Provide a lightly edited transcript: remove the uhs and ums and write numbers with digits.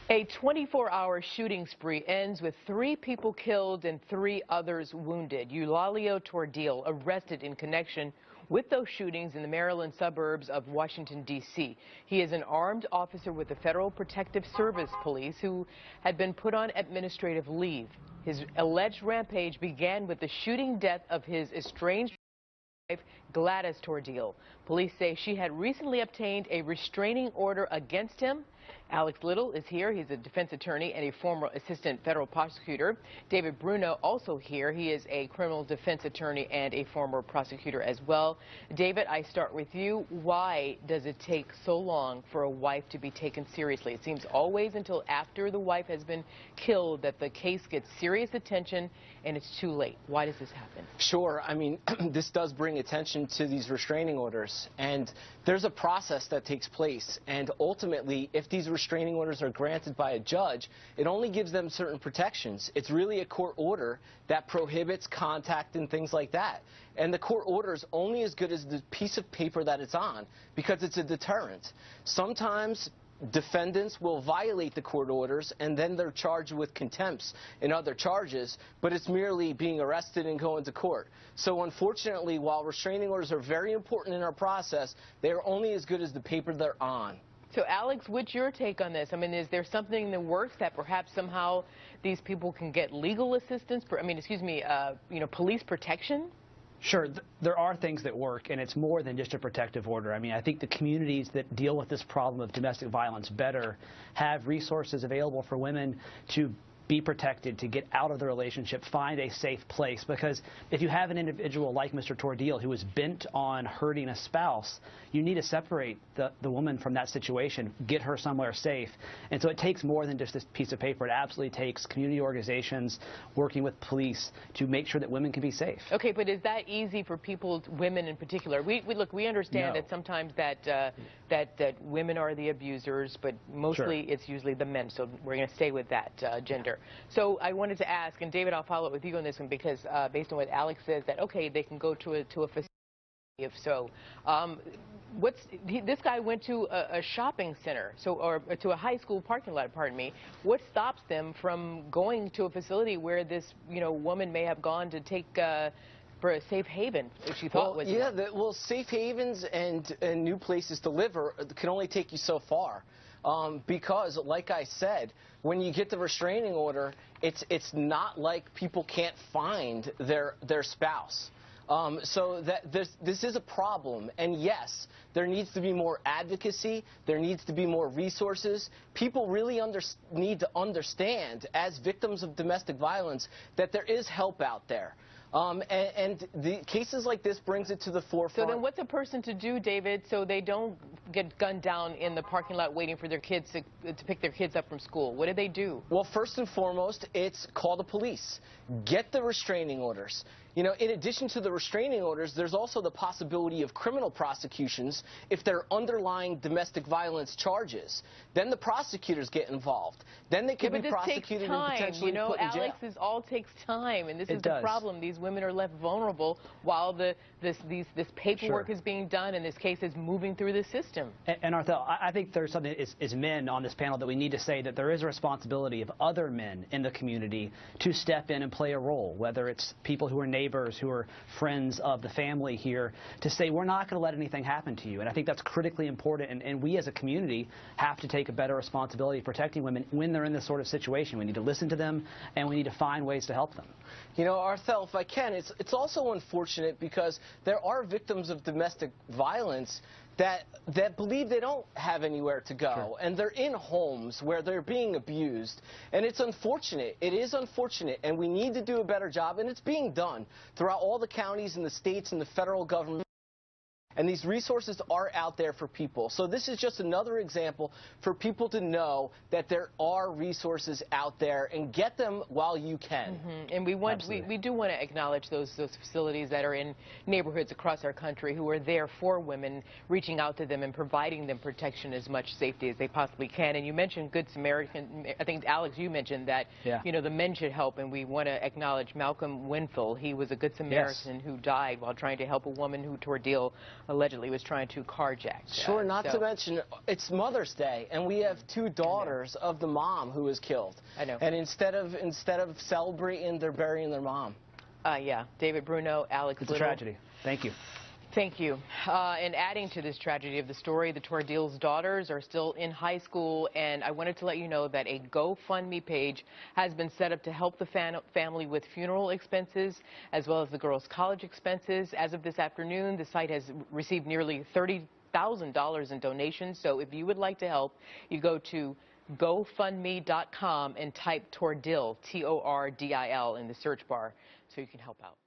A 24-hour shooting spree ends with 3 people killed and 3 others wounded. Eulalio Tordil arrested in connection with those shootings in the Maryland suburbs of Washington, D.C. He is an armed officer with the Federal Protective Service Police who had been put on administrative leave. His alleged rampage began with the shooting death of his estranged wife, Gladys Tordil. Police say she had recently obtained a restraining order against him. Alex Little is here. He's a defense attorney and a former assistant federal prosecutor. David Bruno also here. He is a criminal defense attorney and a former prosecutor as well. David, I start with you. Why does it take so long for a wife to be taken seriously? It seems always until after the wife has been killed that the case gets serious attention and it's too late. Why does this happen? Sure. I mean, this does bring attention to these restraining orders, and there's a process that takes place, and ultimately, if these restraining orders are granted by a judge, it only gives them certain protections. It's really a court order that prohibits contact and things like that. And the court order is only as good as the piece of paper that it's on, because it's a deterrent. Sometimes defendants will violate the court orders and then they're charged with contempts and other charges, but it's merely being arrested and going to court. So unfortunately, while restraining orders are very important in our process, they are only as good as the paper they're on. So Alex, what's your take on this? I mean, is there something in the works that perhaps somehow these people can get legal assistance, police protection? Sure, there are things that work, and it's more than just a protective order. I mean, I think the communities that deal with this problem of domestic violence better have resources available for women to be protected, to get out of the relationship, find a safe place. Because if you have an individual like Mr. Tordil who is bent on hurting a spouse, you need to separate the woman from that situation, get her somewhere safe. And so it takes more than just this piece of paper. It absolutely takes community organizations working with police to make sure that women can be safe. Okay, but is that easy for people, women in particular? We understand that sometimes that women are the abusers, but mostly it's usually the men. So we're going to stay with that gender. So I wanted to ask, and David, I'll follow up with you on this one, because based on what Alex says, that okay, they can go to a facility. If so, this guy went to a shopping center, or to a high school parking lot. Pardon me. What stops them from going to a facility where this woman may have gone to take for a safe haven, which she thought was? Yeah, well, safe havens and new places to live can only take you so far. Because, like I said, when you get the restraining order, it's not like people can't find their spouse. So this is a problem, and yes, there needs to be more advocacy, there needs to be more resources. People really need to understand, as victims of domestic violence, that there is help out there. And the cases like this brings it to the forefront. So then what's a person to do, David, so they don't get gunned down in the parking lot waiting for their kids to pick their kids up from school? What do they do? Well, first and foremost, it's call the police. Get the restraining orders. In addition to the restraining orders, there's also the possibility of criminal prosecutions if there are underlying domestic violence charges. Then the prosecutors get involved. Then they can be prosecuted and potentially put in jail. Alex, this all takes time, and this is the problem. These women are left vulnerable while this paperwork is being done and this case is moving through the system. And Arthel, I think there's something as men on this panel that we need to say, that there is a responsibility of other men in the community to step in and play a role, whether it's people who are neighbors, who are friends of the family here, to say we're not going to let anything happen to you. And I think that's critically important, and we as a community have to take a better responsibility of protecting women when they're in this sort of situation. We need to listen to them, and we need to find ways to help them. Arthel, if I can, it's also unfortunate because there are victims of domestic violence that believe they don't have anywhere to go, and they're in homes where they're being abused, and it's unfortunate. It is unfortunate, and we need to do a better job, and it's being done throughout all the counties and the states and the federal government. And these resources are out there for people. So this is just another example for people to know that there are resources out there, and get them while you can. And we do want to acknowledge those facilities that are in neighborhoods across our country who are there for women, reaching out to them and providing them protection, as much safety as they possibly can. And you mentioned Good Samaritan. I think, Alex, you mentioned that the men should help, and we want to acknowledge Malcolm Winfield. He was a Good Samaritan who died while trying to help a woman who Tordil allegedly was trying to carjack. Sure, not to mention, it's Mother's Day, and we have two daughters of the mom who was killed. I know. And instead of celebrating, they're burying their mom. Yeah, David, Bruno, Alex It's Little. a tragedy. Thank you. Thank you. And adding to this tragedy of the story, the Tordil's daughters are still in high school, and I wanted to let you know that a GoFundMe page has been set up to help the family with funeral expenses as well as the girls' college expenses. As of this afternoon, the site has received nearly $30,000 in donations, so if you would like to help, you go to GoFundMe.com and type Tordil, Tordil, in the search bar so you can help out.